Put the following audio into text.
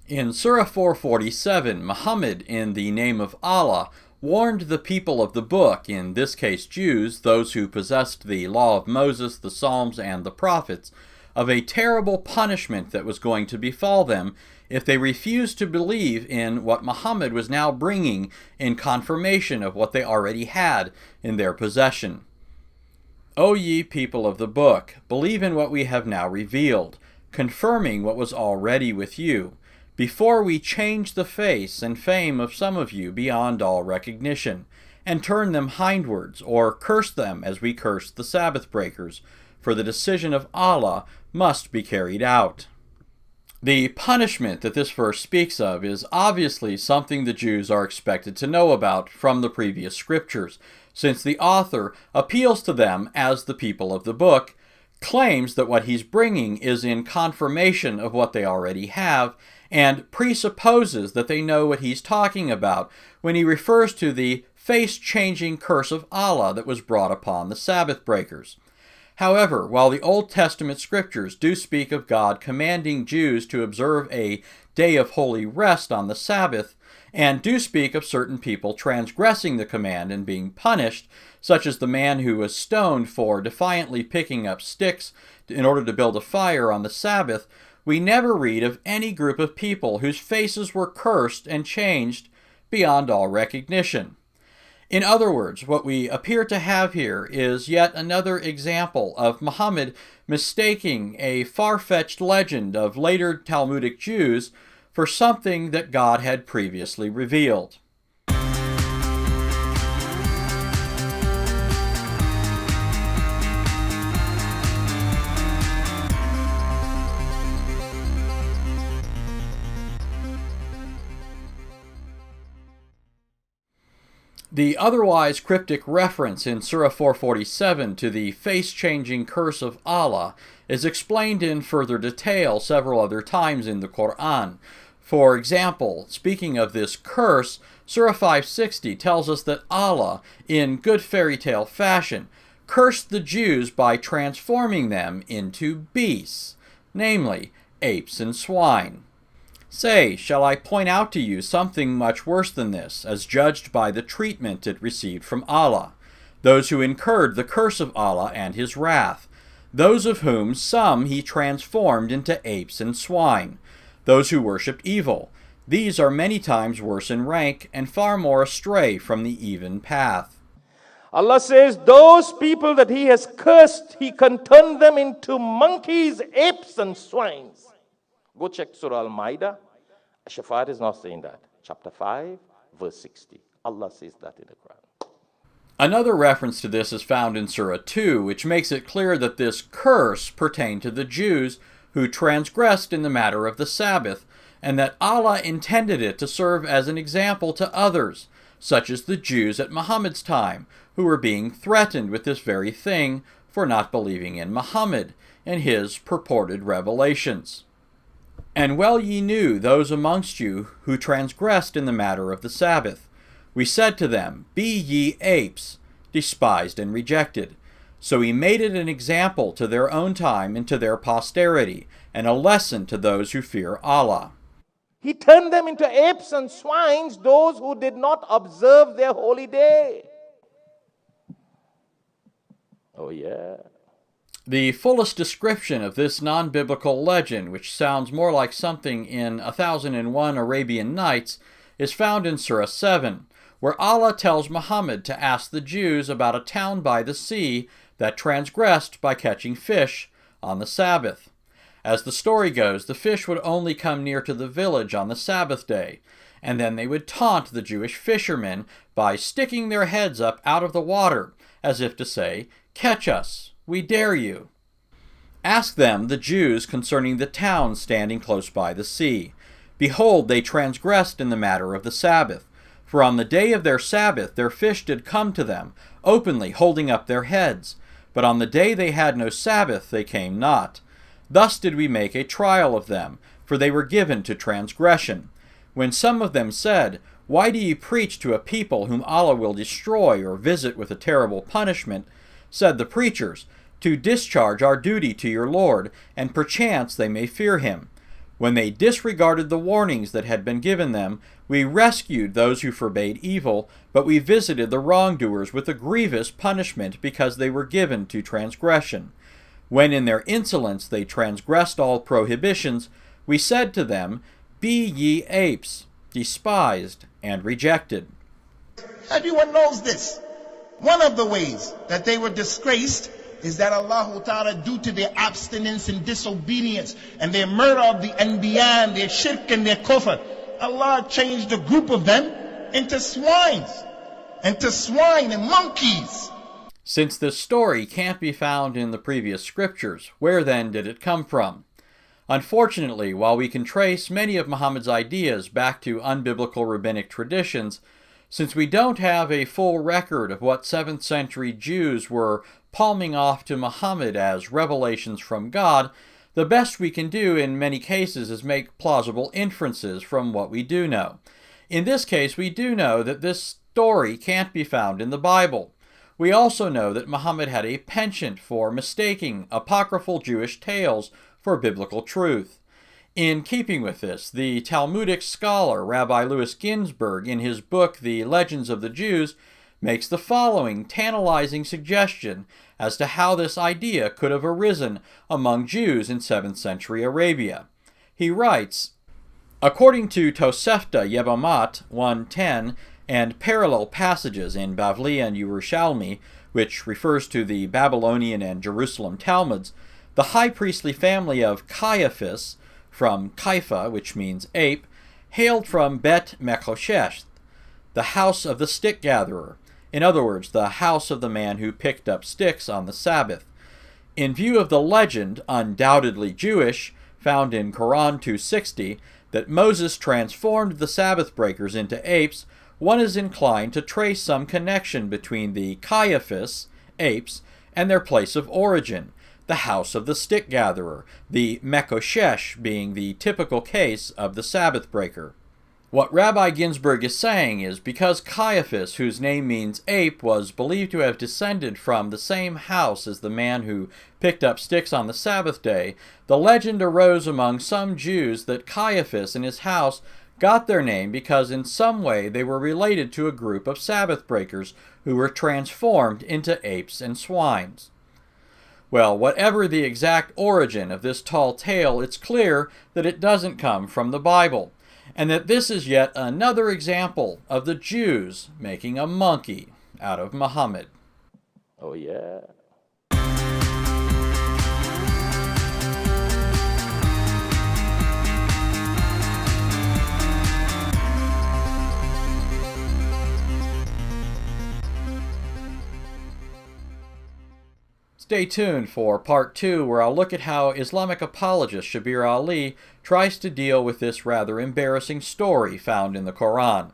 In Surah 447, Muhammad, in the name of Allah, warned the people of the book, in this case Jews, those who possessed the law of Moses, the Psalms, and the prophets, of a terrible punishment that was going to befall them if they refused to believe in what Muhammad was now bringing in confirmation of what they already had in their possession. O ye people of the book, believe in what we have now revealed, confirming what was already with you, before we change the face and fame of some of you beyond all recognition, and turn them hindwards, or curse them as we cursed the Sabbath breakers, for the decision of Allah must be carried out. The punishment that this verse speaks of is obviously something the Jews are expected to know about from the previous scriptures, since the author appeals to them as the people of the book, claims that what he's bringing is in confirmation of what they already have, and presupposes that they know what he's talking about when he refers to the face-changing curse of Allah that was brought upon the Sabbath breakers. However, while the Old Testament scriptures do speak of God commanding Jews to observe a day of holy rest on the Sabbath, and do speak of certain people transgressing the command and being punished, such as the man who was stoned for defiantly picking up sticks in order to build a fire on the Sabbath, we never read of any group of people whose faces were cursed and changed beyond all recognition. In other words, what we appear to have here is yet another example of Muhammad mistaking a far-fetched legend of later Talmudic Jews for something that God had previously revealed. The otherwise cryptic reference in Surah 447 to the face-changing curse of Allah is explained in further detail several other times in the Quran. For example, speaking of this curse, Surah 560 tells us that Allah, in good fairy tale fashion, cursed the Jews by transforming them into beasts, namely apes and swine. Say, shall I point out to you something much worse than this, as judged by the treatment it received from Allah, those who incurred the curse of Allah and his wrath, those of whom some he transformed into apes and swine, those who worshipped evil. These are many times worse in rank and far more astray from the even path. Allah says, those people that he has cursed, he can turn them into monkeys, apes, and swines. Go check Surah Al-Ma'idah. Shafar is not saying that. Chapter 5, verse 60. Allah says that in the Quran. Another reference to this is found in Surah 2, which makes it clear that this curse pertained to the Jews who transgressed in the matter of the Sabbath, and that Allah intended it to serve as an example to others, such as the Jews at Muhammad's time, who were being threatened with this very thing for not believing in Muhammad and his purported revelations. And well ye knew those amongst you who transgressed in the matter of the Sabbath. We said to them, be ye apes, despised and rejected. So he made it an example to their own time and to their posterity, and a lesson to those who fear Allah. He turned them into apes and swines, those who did not observe their holy day. Oh yeah. The fullest description of this non-biblical legend, which sounds more like something in 1001 Arabian Nights, is found in Surah 7, where Allah tells Muhammad to ask the Jews about a town by the sea that transgressed by catching fish on the Sabbath. As the story goes, the fish would only come near to the village on the Sabbath day, and then they would taunt the Jewish fishermen by sticking their heads up out of the water, as if to say, catch us, we dare you. Ask them, the Jews, concerning the town standing close by the sea. Behold, they transgressed in the matter of the Sabbath. For on the day of their Sabbath their fish did come to them, openly holding up their heads. But on the day they had no Sabbath they came not. Thus did we make a trial of them, for they were given to transgression. When some of them said, why do ye preach to a people whom Allah will destroy or visit with a terrible punishment? Said the preachers, to discharge our duty to your Lord, and perchance they may fear him. When they disregarded the warnings that had been given them, we rescued those who forbade evil, but we visited the wrongdoers with a grievous punishment because they were given to transgression. When in their insolence they transgressed all prohibitions, we said to them, Be ye apes, despised and rejected. Everyone knows this. One of the ways that they were disgraced is that Allah Ta'ala, due to their abstinence and disobedience and their murder of the Anbiya and their shirk and their kufr, Allah changed a group of them into swine and monkeys. Since this story can't be found in the previous scriptures, where then did it come from? Unfortunately, while we can trace many of Muhammad's ideas back to unbiblical rabbinic traditions, since we don't have a full record of what 7th century Jews were palming off to Muhammad as revelations from God, the best we can do in many cases is make plausible inferences from what we do know. In this case, we do know that this story can't be found in the Bible. We also know that Muhammad had a penchant for mistaking apocryphal Jewish tales for biblical truth. In keeping with this, the Talmudic scholar Rabbi Louis Ginsburg, in his book The Legends of the Jews, makes the following tantalizing suggestion as to how this idea could have arisen among Jews in 7th century Arabia. He writes, according to Tosefta Yebamot 110 and parallel passages in Bavli and Yerushalmi, which refers to the Babylonian and Jerusalem Talmuds, the high priestly family of Caiaphas, from Kaifa, which means ape, hailed from Bet Mechoshesh, the house of the stick-gatherer. In other words, the house of the man who picked up sticks on the Sabbath. In view of the legend, undoubtedly Jewish, found in Quran 260, that Moses transformed the Sabbath breakers into apes, one is inclined to trace some connection between the Caiaphas, apes, and their place of origin, the house of the stick-gatherer, the Mechoshesh being the typical case of the Sabbath breaker. What Rabbi Ginsburg is saying is because Caiaphas, whose name means ape, was believed to have descended from the same house as the man who picked up sticks on the Sabbath day, the legend arose among some Jews that Caiaphas and his house got their name because in some way they were related to a group of Sabbath breakers who were transformed into apes and swines. Well, whatever the exact origin of this tall tale, it's clear that it doesn't come from the Bible, and that this is yet another example of the Jews making a monkey out of Muhammad. Oh, yeah. Stay tuned for part 2, where I'll look at how Islamic apologist Shabir Ali tries to deal with this rather embarrassing story found in the Quran.